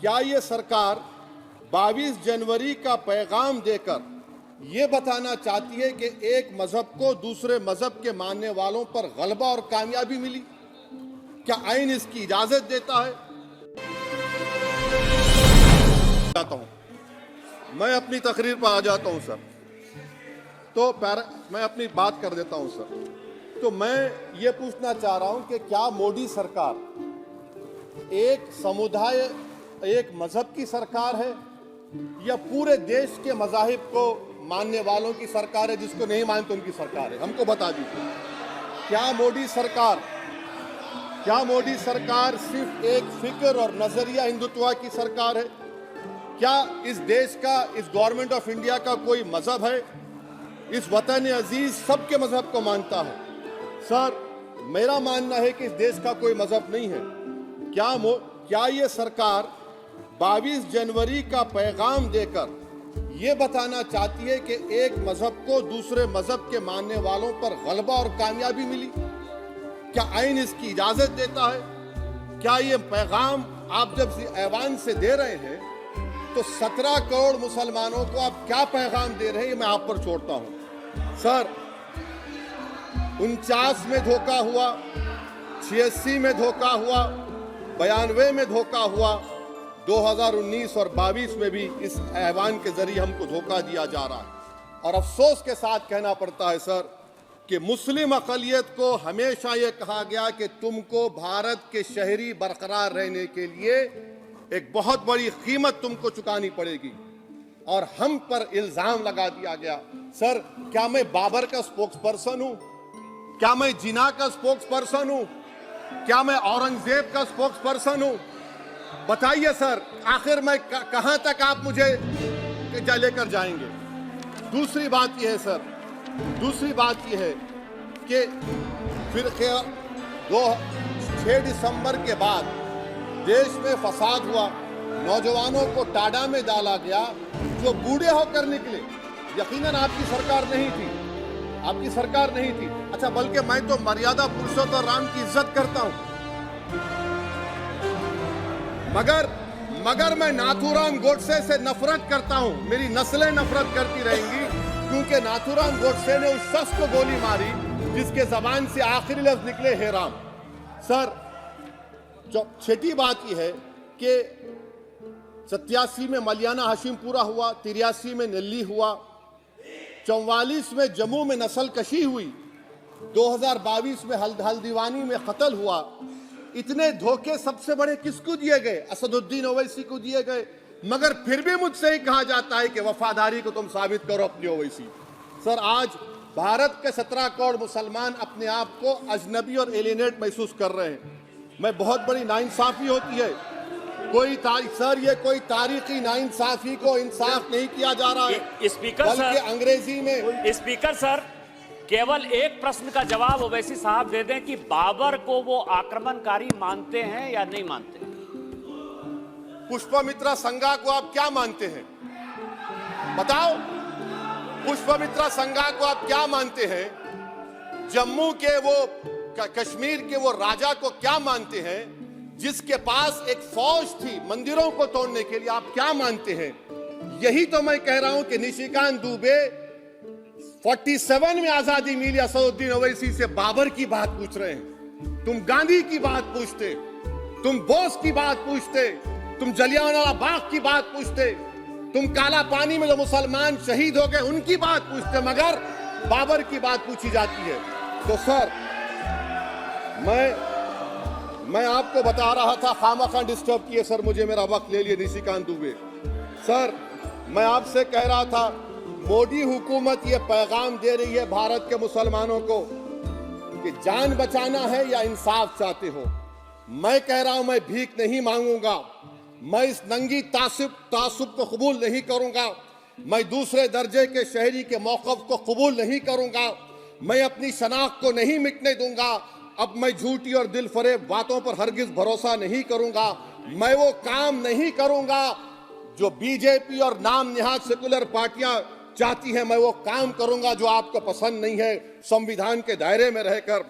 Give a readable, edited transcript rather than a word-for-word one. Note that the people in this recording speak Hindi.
क्या ये सरकार 22 जनवरी का पैगाम देकर ये बताना चाहती है कि एक मजहब को दूसरे मजहब के मानने वालों पर गलबा और कामयाबी मिली? क्या आइन इसकी इजाजत देता है? मैं अपनी तकरीर पर आ जाता हूं सर, तो मैं अपनी बात कर देता हूं सर। तो मैं ये पूछना चाह रहा हूं कि क्या मोदी सरकार एक समुदाय, एक मजहब की सरकार है या पूरे देश के मजाहिब को मानने वालों की सरकार है? जिसको नहीं मानते उनकी सरकार है? हमको बता दीजिए। क्या मोदी सरकार सिर्फ एक फिक्र और नजरिया हिंदुत्व की सरकार है? क्या इस देश का, इस गवर्नमेंट ऑफ इंडिया का कोई मजहब है? इस वतन अजीज सबके मजहब को मानता है। सर, मेरा मानना है कि इस देश का कोई मजहब नहीं है। क्या ये सरकार 22 जनवरी का पैगाम देकर ये बताना चाहती है कि एक मजहब को दूसरे मजहब के मानने वालों पर गलबा और कामयाबी मिली? क्या आइन इसकी इजाजत देता है? क्या ये पैगाम आप जब ऐवान से दे रहे हैं तो 17 करोड़ मुसलमानों को आप क्या पैगाम दे रहे हैं, ये मैं आप पर छोड़ता हूं। सर, 49 में धोखा हुआ, 86 में धोखा हुआ, 92 में धोखा हुआ, 2019 और 22 में भी इस ऐवान के जरिए हमको धोखा दिया जा रहा है। और अफसोस के साथ कहना पड़ता है सर कि मुस्लिम अक़लियत को हमेशा ये कहा गया कि तुमको भारत के शहरी बरकरार रहने के लिए एक बहुत बड़ी कीमत तुमको चुकानी पड़ेगी, और हम पर इल्जाम लगा दिया गया। सर, क्या मैं बाबर का स्पोक्स पर्सन हूं? क्या मैं जिना का स्पोक्स पर्सन हूं? क्या मैं औरंगजेब का स्पोक्स पर्सन हूं? बताइए सर, आखिर मैं कहां तक आप मुझे लेकर जाएंगे? दूसरी बात यह है सर, दूसरी बात यह है कि फिर 6 दिसंबर के बाद देश में फसाद हुआ, नौजवानों को टाडा में डाला गया, जो बूढ़े होकर निकले। यकीनन आपकी सरकार नहीं थी, आपकी सरकार नहीं थी। अच्छा, बल्कि मैं तो मर्यादा पुरुषोत्तम राम की इज्जत करता हूं, मगर मैं नाथूराम गोडसे से नफरत करता हूं। मेरी नस्लें नफरत करती रहेंगी, क्योंकि नाथूराम गोडसे ने उस शख्स को गोली मारी जिसके जबान से आखिरी लफ्ज निकले हे राम। सर, जो छठी बात यह है कि 87 में मलियाना हाशिम पूरा हुआ, 83 में नल्ली हुआ, 44 में जम्मू में नस्ल कशी हुई, 2022 में हल्दीवानी में कत्ल हुआ। इतने धोखे सबसे बड़े किसको दिए गए? असदुद्दीन ओवैसी को दिए गए। मगर फिर भी मुझसे ही कहा जाता है कि वफादारी को तुम साबित करो अपनी ओवैसी। सर, आज भारत के 17 करोड़ मुसलमान अपने आप को अजनबी और एलिनेट महसूस कर रहे हैं। मैं बहुत बड़ी नाइंसाफी होती है सर, ये कोई तारीखी नाइंसाफी को इंसाफ नहीं किया जा रहा है। स्पीकर बल्कि सर, अंग्रेजी में स्पीकर सर, केवल एक प्रश्न का जवाब ओवैसी साहब दे दें कि बाबर को वो आक्रमणकारी मानते हैं या नहीं मानते? पुष्पमित्रा संगा को आप क्या मानते हैं? बताओ, पुष्पमित्रा संगा को आप क्या मानते हैं? जम्मू के वो, कश्मीर के वो राजा को क्या मानते हैं जिसके पास एक फौज थी मंदिरों को तोड़ने के लिए? आप क्या मानते हैं? यही तो मैं कह रहा हूं कि निशिकांत दुबे 47 में आजादी मिली, असदुद्दीन ओवैसी से बाबर की बात पूछ रहे हैं। तुम गांधी की बात पूछते, तुम बोस की बात पूछते, तुम जलियांवाला बाग की बात पूछते, तुम काला पानी में जो मुसलमान शहीद हो गए उनकी बात पूछते, मगर बाबर की बात पूछी जाती है। तो सर, मैं आपको बता रहा था, खामखा डिस्टर्ब किए सर मुझे, मेरा वक्त ले लिए निशिकांत दुबे। सर, मैं आपसे कह रहा था, मोदी हुकूमत ये पैगाम दे रही है भारत के मुसलमानों को कि जान बचाना है या इंसाफ चाहते हो। मैं कह रहा हूं, मैं भीख नहीं मांगूंगा, मैं इस नंगी तासुब को कबूल नहीं करूंगा, मैं दूसरे दर्जे के शहरी के मौक़िफ़ को कबूल नहीं करूंगा, मैं अपनी शनाख्त को नहीं मिटने दूंगा। अब मैं झूठी और दिल फरेब बातों पर हरगिज भरोसा नहीं करूंगा। मैं वो काम नहीं करूंगा जो बीजेपी और नाम निहाद सेकुलर पार्टियां चाहती हैं। मैं वो काम करूंगा जो आपको पसंद नहीं है, संविधान के दायरे में रहकर।